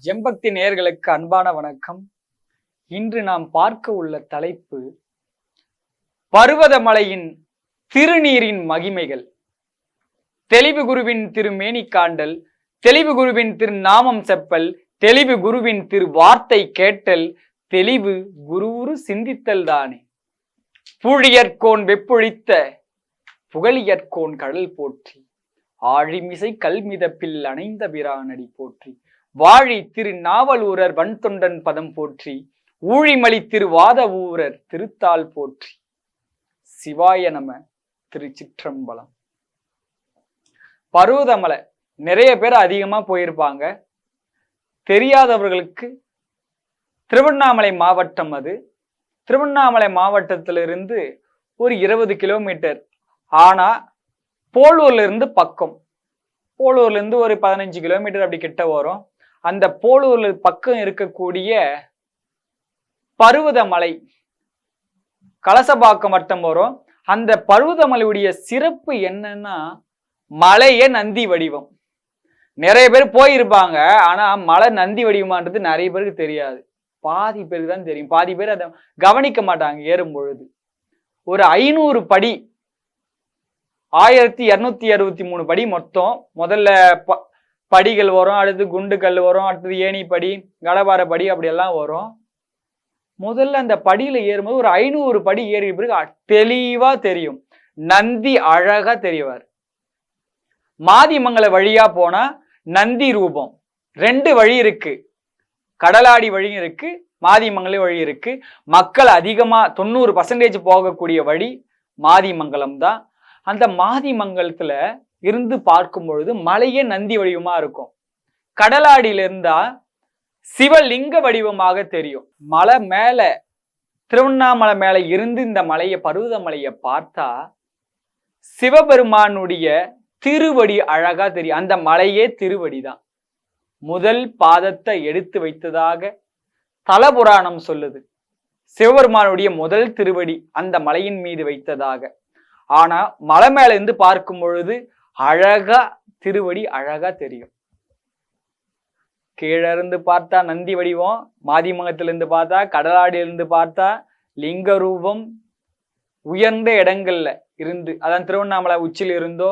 ஜெம்பக்தி நேயர்களுக்கு அன்பான வணக்கம். இன்று நாம் பார்க்க உள்ள தலைப்பு பருவதமலையின் திருநீரின் மகிமைகள். தெளிவு குருவின் திருமேனி காண்டல், தெளிவு குருவின் திருநாமம் செப்பல், தெளிவு குருவின் திரு வார்த்தை கேட்டல், தெளிவு குருவுரு சிந்தித்தல் தானே. பூழியற்கோன் வெப்பொழித்த புகழியற்கோன் கடல் போற்றி, ஆழிமிசை கல்மிதப்பில் அணைந்த பிரானடி போற்றி, வாழி திரு நாவலூரர் வன்தொண்டன் பதம் போற்றி, ஊழிமலி திருவாத ஊரர் திருத்தால் போற்றி. சிவாய நம. திருச்சிற்றம்பலம். பருவதமலை நிறைய பேர் அதிகமா போயிருப்பாங்க. தெரியாதவர்களுக்கு திருவண்ணாமலை மாவட்டம். அது திருவண்ணாமலை மாவட்டத்திலிருந்து ஒரு 20 கிலோமீட்டர். ஆனா போலூர்ல இருந்து பக்கம், போலூர்ல இருந்து ஒரு 15 கிலோமீட்டர் அப்படி கிட்ட வரும். அந்த போலூர்ல பக்கம் இருக்கக்கூடிய பருவதமலை கலசபாக்கம் வட்டம் வரும். அந்த பருவதமலையுடைய சிறப்பு என்னன்னா, மலையே நந்தி வடிவம். நிறைய பேர் போயிருப்பாங்க, ஆனா மலை நந்தி வடிவமான்றது நிறைய பேருக்கு தெரியாது. பாதி பேருக்கு தான் தெரியும். பாதி பேர் அதை கவனிக்க மாட்டாங்க. ஏறும் பொழுது ஒரு 500 படி, 1263 படி மொத்தம். முதல்ல படிகள் வரும், அடுத்து குண்டு கல் வரும், அடுத்தது ஏணி படி, கடபார படி, அப்படியெல்லாம் வரும். முதல்ல அந்த படியில ஏறும்போது ஒரு 500 படி ஏறி பிறகு தெளிவா தெரியும், நந்தி அழகா தெரியவார். மாதிமங்கல வழியா போனா நந்தி ரூபம். 2 வழி இருக்கு, கடலாடி வழி இருக்கு, மாதிமங்கல வழி இருக்கு. மக்கள் அதிகமா 90% போகக்கூடிய வழி மாதிமங்கலம் தான். அந்த மாதிமங்கலத்துல இருந்து பார்க்கும் பொழுது மலையே நந்தி வடிவமா இருக்கும். கடலாடியில இருந்தா சிவலிங்க வடிவமாக தெரியும். மலை மேல, திருவண்ணாமலை மேல இருந்து இந்த மலையை, பருவதமலையை பார்த்தா சிவபெருமானுடைய திருவடி அழகா தெரியும். அந்த மலையே திருவடிதான். முதல் பாதத்தை எடுத்து வைத்ததாக தலபுராணம் சொல்லுது. சிவபெருமானுடைய முதல் திருவடி அந்த மலையின் மீது வைத்ததாக. ஆனா மலை மேல இருந்து பார்க்கும் பொழுது அழகா திருவடி அழகா தெரியும். கீழே இருந்து பார்த்தா நந்தி வடிவம், மாதிமங்கத்திலிருந்து பார்த்தா, கடலாடியிலிருந்து பார்த்தா லிங்க ரூபம். உயர்ந்த இடங்கள்ல இருந்து, அதான் திருவண்ணாமலை உச்சியில் இருந்தோ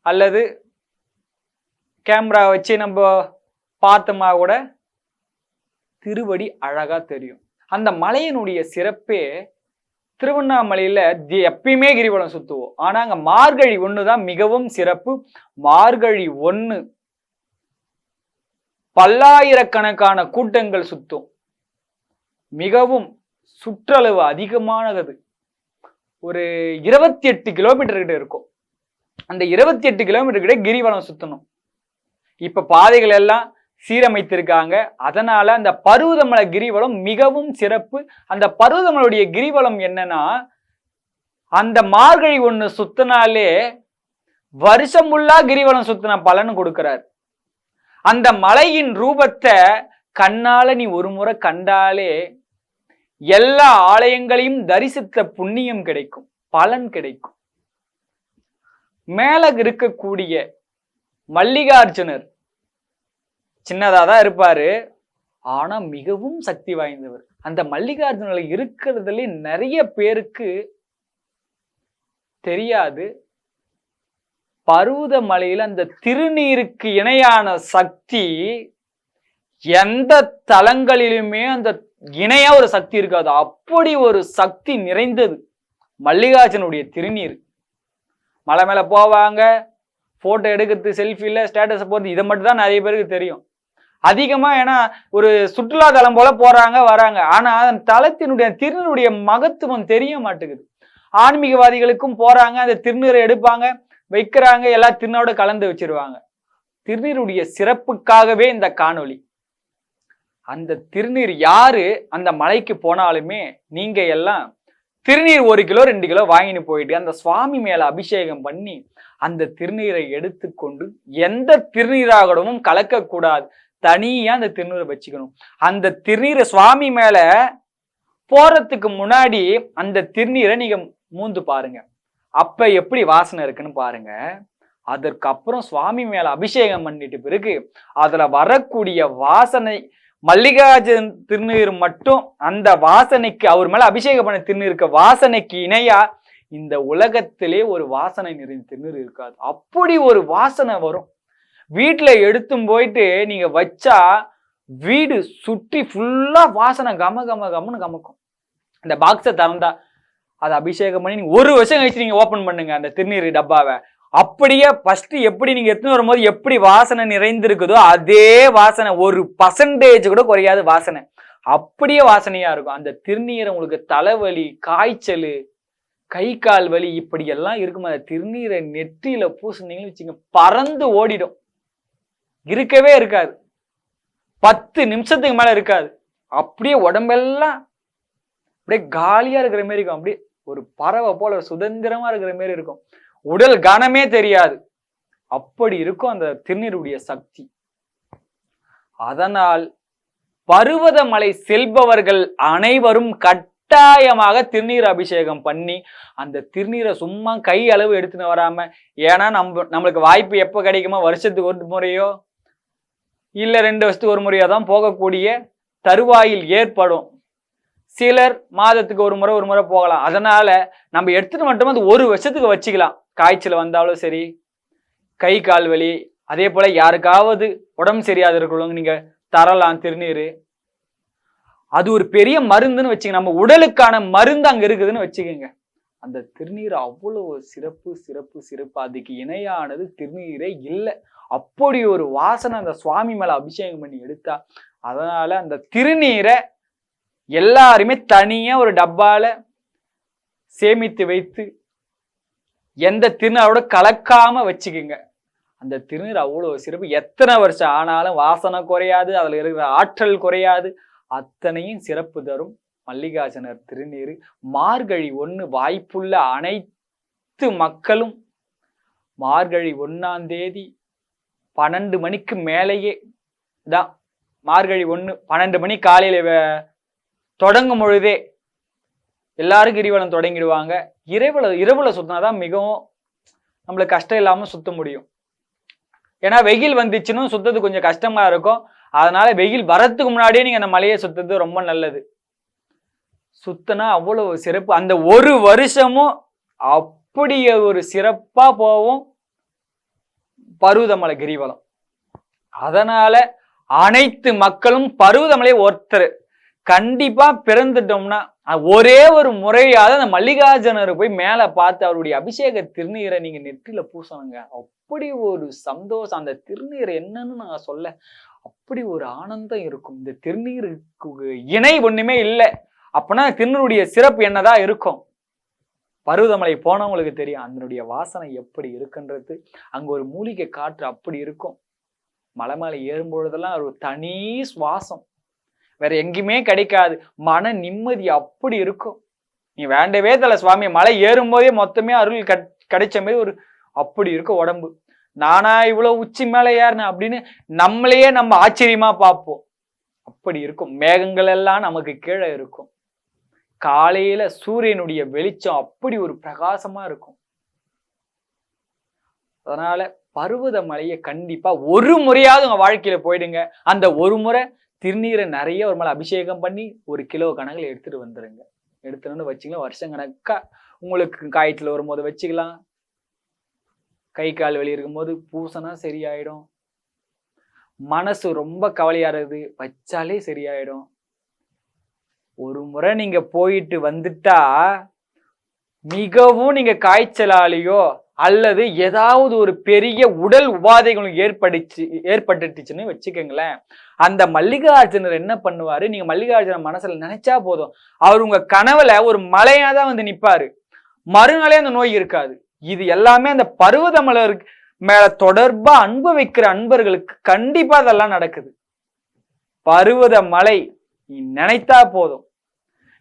அல்லது கேமரா வச்சு நம்ம பார்த்தோமா கூட திருவடி அழகா தெரியும். அந்த மலையினுடைய சிறப்பே, திருவண்ணாமலையில எப்பயுமே கிரிவலம் சுத்துவோம். ஆனா அங்க மார்கழி 1 தான் மிகவும் சிறப்பு. மார்கழி 1 பல்லாயிரக்கணக்கான கூட்டங்கள் சுத்தும். மிகவும் சுற்றளவு அதிகமானது. ஒரு 28 கிலோமீட்டர் கிட்ட இருக்கும். அந்த 28 கிலோமீட்டர் கிட்ட கிரிவலம் சுத்தணும். இப்ப பாதைகள் எல்லாம் சீரமைத்திருக்காங்க. அதனால அந்த பருவதமலை கிரிவலம் மிகவும் சிறப்பு. அந்த பருவதமலையுடைய கிரிவலம் என்னன்னா, அந்த மார்கழி 1 சுத்தினாலே வருஷம் ஃபுல்லா கிரிவலம் சுத்தின பலன் கொடுக்கிறார். அந்த மலையின் ரூபத்தை கண்ணால நீ ஒரு முறை கண்டாலே எல்லா ஆலயங்களையும் தரிசித்த புண்ணியம் கிடைக்கும், பலன் கிடைக்கும். மேல இருக்கக்கூடிய மல்லிகார்ஜுனர் சின்னதாதான் இருப்பாரு, ஆனா மிகவும் சக்தி வாய்ந்தவர். அந்த மல்லிகார்ஜுனில் இருக்கிறதுல நிறைய பேருக்கு தெரியாது. பருவதமலையில அந்த திருநீருக்கு இணையான சக்தி எந்த தலங்களிலுமே அந்த இணையா ஒரு சக்தி இருக்காது. அப்படி ஒரு சக்தி நிறைந்தது மல்லிகார்ஜுனுடைய திருநீர். மலை மேல போவாங்க, போட்டோ எடுக்கிறது, செல்ஃபில ஸ்டேட்டஸ் போறது, இதை மட்டும் தான் நிறைய பேருக்கு தெரியும் அதிகமா. ஏன்னா ஒரு சுற்றுலா தலம் போல போறாங்க வராங்க. ஆனா அந்த தலத்தினுடைய திருநீருடைய மகத்துவம் தெரிய மாட்டேங்குது. ஆன்மீகவாதிகளுக்கும் போறாங்க, அந்த திருநீரை எடுப்பாங்க, வைக்கிறாங்க, எல்லா திருநீரோட கலந்து வச்சிருவாங்க. திருநீருடைய சிறப்புக்காகவே இந்த காணொளி. அந்த திருநீர் யாரு அந்த மலைக்கு போனாலுமே நீங்க எல்லாம் திருநீர் 1 கிலோ 2 கிலோ வாங்கிட்டு போயிட்டு அந்த சுவாமி மேல அபிஷேகம் பண்ணி அந்த திருநீரை எடுத்துக்கொண்டு, எந்த திருநீராகடமும் கலக்கக்கூடாது, தனியா அந்த திருநீரை வச்சுக்கணும். அந்த திருநீரை சுவாமி மேல போறதுக்கு முன்னாடி அந்த திருநீரை நீங்க மூந்து பாருங்க. அப்ப எப்படி வாசனை இருக்குன்னு பாருங்க. அதற்கப்புறம் சுவாமி மேல அபிஷேகம் பண்ணிட்டு பிறகு அதுல வரக்கூடிய வாசனை, மல்லிகார்ஜுன் திருநீர் மட்டும் அந்த வாசனைக்கு, அவர் மேல அபிஷேகம் பண்ண திருநீருக்கு வாசனைக்கு இணையா இந்த உலகத்திலே ஒரு வாசனை நிறைந்த திருநீர் இருக்காது. அப்படி ஒரு வாசனை வரும். வீட்டுல எடுத்தும் போயிட்டு நீங்க வச்சா வீடு சுற்றி ஃபுல்லா வாசனை கம கம கமன்னு கமக்கும். இந்த பாக்ஸை திறந்தா அதை அபிஷேகம் பண்ணி நீங்க 1 வருஷம் கழிச்சு நீங்க ஓபன் பண்ணுங்க அந்த திருநீர் டப்பாவை. அப்படியே ஃபர்ஸ்ட் எப்படி நீங்க எடுத்துன்னு வரும்போது எப்படி வாசனை நிறைந்திருக்குதோ அதே வாசனை, 1% கூட குறையாத வாசனை, அப்படியே வாசனையா இருக்கும். அந்த திருநீரை உங்களுக்கு தலைவலி, காய்ச்சல், கை கால் வலி இப்படி எல்லாம் இருக்கும். அந்த திருநீரை நெற்றியில பூசினீங்கன்னு வச்சுங்க, பறந்து ஓடிடும். இருக்கவே இருக்காது, 10 நிமிஷத்துக்கு மேல இருக்காது. அப்படியே உடம்பெல்லாம் அப்படியே காலியா இருக்கிற மாதிரி இருக்கும். அப்படியே ஒரு பறவை போல சுதந்திரமா இருக்கிற மாதிரி இருக்கும். உடல் கனமே தெரியாது. அப்படி இருக்கும் அந்த திருநீருடைய சக்தி. அதனால் பருவதமலை செல்பவர்கள் அனைவரும் கட்டாயமாக திருநீர் அபிஷேகம் பண்ணி அந்த திருநீரை சும்மா கை அளவு எடுத்துன்னு வராம, ஏன்னா நம்மளுக்கு வாய்ப்பு எப்ப கிடைக்குமோ வருஷத்துக்கு 1 முறையோ இல்ல 2 வருஷத்துக்கு 1 முறையோ தான் போகக்கூடிய தருவாயில் ஏற்படும். சிலர் மாதத்துக்கு 1 முறை போகலாம். அதனால நம்ம எடுத்துட்டு மட்டும் அந்த 1 வருஷத்துக்கு வச்சுக்கலாம். காய்ச்சல் வந்தாலும் சரி, கை கால் வலி, அதே போல யாருக்காவது உடம்பு சரியாது இருக்கிறவங்க நீங்க தரலாம் திருநீர். அது ஒரு பெரிய மருந்துன்னு வச்சுக்க, நம்ம உடலுக்கான மருந்து அங்க இருக்குதுன்னு வச்சுக்கோங்க. அந்த திருநீர் அவ்வளவு சிறப்பு சிறப்பு சிறப்பு. அதுக்கு இணையானது திருநீரே இல்லை. அப்படி ஒரு வாசனை அந்த சுவாமி மேல அபிஷேகம் பண்ணி எடுத்தா. அதனால அந்த திருநீரை எல்லாருமே தனியா ஒரு டப்பால சேமித்து வைத்து எந்த திருநீரோட கலக்காம வச்சுக்குங்க. அந்த திருநீர் அவ்வளவு சிறப்பு. எத்தனை வருஷம் ஆனாலும் வாசனை குறையாது, அதுல இருக்கிற ஆற்றல் குறையாது, அத்தனையும் சிறப்பு தரும் மல்லிகார்ஜுனர் திருநீர். மார்கழி 1 வாய்ப்புள்ள அனைத்து மக்களும் மார்கழி 1ஆம் தேதி 12 மணிக்கு மேலேயே தான், மார்கழி 1 12 மணி காலையில தொடங்கும் பொழுதே எல்லாரும் கிரிவலம் தொடங்கிடுவாங்க. இரவுல சுத்தினாதான் மிகவும் நம்மளுக்கு கஷ்டம் இல்லாம சுத்த முடியும். ஏன்னா வெயில் வந்துச்சுன்னு சுத்தது கொஞ்சம் கஷ்டமா இருக்கும். அதனால வெயில் வரத்துக்கு முன்னாடியே நீங்க அந்த மலையை சுத்தது ரொம்ப நல்லது. சுத்தனா அவ்வளவு சிறப்பு. அந்த 1 வருஷமும் அப்படியே ஒரு சிறப்பா போவோம் பருவதமலை கிரிவலம். அதனால அனைத்து மக்களும் பருவதமலை ஒருத்தர் கண்டிப்பா பிறந்துட்டோம்னா ஒரே ஒரு முறையாவது அந்த மல்லிகார்ஜுனரை போய் மேல பார்த்து அவருடைய அபிஷேக திருநீரை நீங்க நெற்றில பூசணுங்க. அப்படி ஒரு சந்தோஷம். அந்த திருநீர் என்னன்னு நான் சொல்ல, அப்படி ஒரு ஆனந்தம் இருக்கும். இந்த திருநீருக்கு இணை ஒண்ணுமே இல்லை. அப்பனா திருநீருடைய சிறப்பு என்னதான் இருக்கும். பருவதமலை போனவங்களுக்கு தெரியும் அதனுடைய வாசனை எப்படி இருக்குன்றது. அங்க ஒரு மூலிகை காற்று அப்படி இருக்கும். மலை மேல ஏறும்பொழுதெல்லாம் ஒரு தனி சுவாசம் வேற எங்கேயுமே கிடைக்காது. மன நிம்மதி அப்படி இருக்கும். நீ வேண்டவே தல சுவாமி, மலை ஏறும்போதே மொத்தமே அருள் கிடைச்ச மாதிரி ஒரு அப்படி இருக்கும் உடம்பு. நானா இவ்வளவு உச்சி மேல ஏறினேன் அப்படின்னு நம்மளையே நம்ம ஆச்சரியமா பார்ப்போம். அப்படி இருக்கும். மேகங்கள் எல்லாம் நமக்கு கீழே இருக்கும். காலையில சூரியனுடைய வெளிச்சம் அப்படி ஒரு பிரகாசமா இருக்கும். அதனால பருவதமலையை கண்டிப்பா 1 முறையாவது உங்க வாழ்க்கையில போயிடுங்க. அந்த 1 முறை திருநீரை நிறைய ஒரு மேல அபிஷேகம் பண்ணி 1 கிலோ கணக்குல எடுத்துட்டு வந்துருங்க. எடுத்துட்டு வச்சுக்கலாம். வருஷம் கணக்கா உங்களுக்கு காய்ச்சல் வரும்போது வச்சுக்கலாம். கை கால் வலி இருக்கும்போது பூசனா சரியாயிடும். மனசு ரொம்ப கவலையா இருக்குது வச்சாலே சரியாயிடும். 1 முறை நீங்க போயிட்டு வந்துட்டா மிகவும் நீங்க காய்ச்சலாலேயோ அல்லது ஏதாவது ஒரு பெரிய உடல் உபாதைகளும் ஏற்பட்டுச்சுன்னு வச்சுக்கோங்களேன். அந்த மல்லிகார்ஜுனர் என்ன பண்ணுவாரு, நீங்க மல்லிகார்ஜுனர் மனசுல நினைச்சா போதும், அவர் உங்க கனவுல ஒரு மலையாதான் வந்து நிப்பாரு. மறுநாளே அந்த நோய் இருக்காது. இது எல்லாமே அந்த பருவதமலை மேல தொடர்பா அன்பு வைக்கிற அன்பர்களுக்கு கண்டிப்பா அதெல்லாம் நடக்குது. பருவதமலை நீ நினைத்தா போதும்,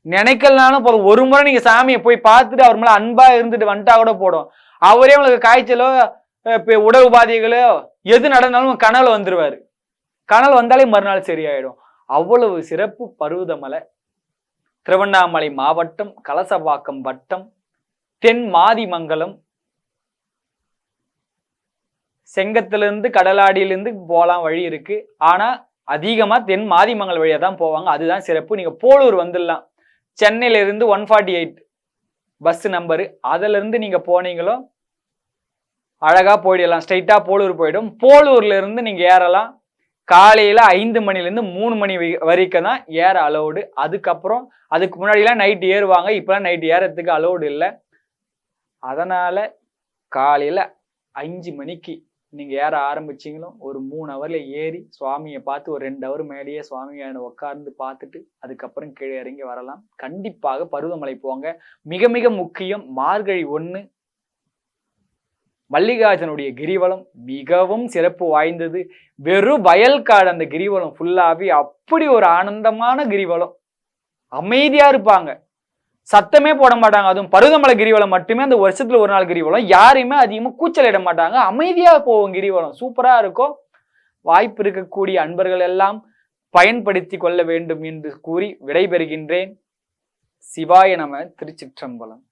நினைக்கலனாலும் போதும். 1 முறை நீங்க சாமியை போய் பார்த்துட்டு அவர் மேல அன்பா இருந்துட்டு வந்துட்டா கூட போடும். அவரே உங்களுக்கு காய்ச்சலோ உடல் உபாதைகளோ எது நடந்தாலும் கனவுல வந்துருவாரு. கனவு வந்தாலே மறுநாள் சரியாயிடும். அவ்வளவு சிறப்பு பருவதமலை. திருவண்ணாமலை மாவட்டம், கலசபாக்கம் வட்டம், தென் மாதிமங்கலம், செங்கத்திலிருந்து கடலாடியிலிருந்து போகலாம் வழி இருக்கு. ஆனா அதிகமா தென் மாதிமங்கல் வழியா தான் போவாங்க. அதுதான் சிறப்பு. நீங்க போலூர் வந்துடலாம். சென்னையில இருந்து 148 பஸ் நம்பரு. அதுல இருந்து நீங்க போனீங்களோ அழகா போயிடலாம். ஸ்ட்ரைட்டா போலூர் போயிடும். போலூர்ல இருந்து நீங்க ஏறலாம். காலையில 5 மணிலேருந்து 3 மணி வரைக்கும் தான் ஏற அலௌடு. அதுக்கப்புறம் அதுக்கு முன்னாடிலாம் நைட் ஏறுவாங்க. இப்பெல்லாம் நைட் ஏறதுக்கு அலௌடு இல்லை. அதனால காலையில 5 மணிக்கு நீங்க ஏற ஆரம்பிச்சீங்களும் ஒரு 3 ஹவர்ல ஏறி சுவாமியை பார்த்து ஒரு 2 ஹவர் மேலேயே சுவாமியை உட்கார்ந்து பார்த்துட்டு அதுக்கப்புறம் கீழே இறங்கி வரலாம். கண்டிப்பாக பருவமலை போங்க. மிக மிக முக்கியம் மார்கழி 1 மல்லிகார்ஜுனுடைய கிரிவலம் மிகவும் சிறப்பு வாய்ந்தது. வெறும் வயல்காடு அந்த கிரிவலம் ஃபுல்லாவே. அப்படி ஒரு ஆனந்தமான கிரிவலம். அமைதியா இருப்பாங்க, சத்தமே போட மாட்டாங்க. அதுவும் பருவமலை கிரிவலம் மட்டுமே அந்த வருஷத்துல ஒரு நாள் கிரிவலம். யாரையுமே அதிகமா கூச்சல் இட மாட்டாங்க. அமைதியா போவோம் கிரிவலம். சூப்பரா இருக்கும். வாய்ப்பு இருக்கக்கூடிய அன்பர்கள் எல்லாம் பயன்படுத்தி கொள்ள வேண்டும் என்று கூறி விடைபெறுகின்றேன். சிவாய நம. திருச்சிற்றம்பலம்.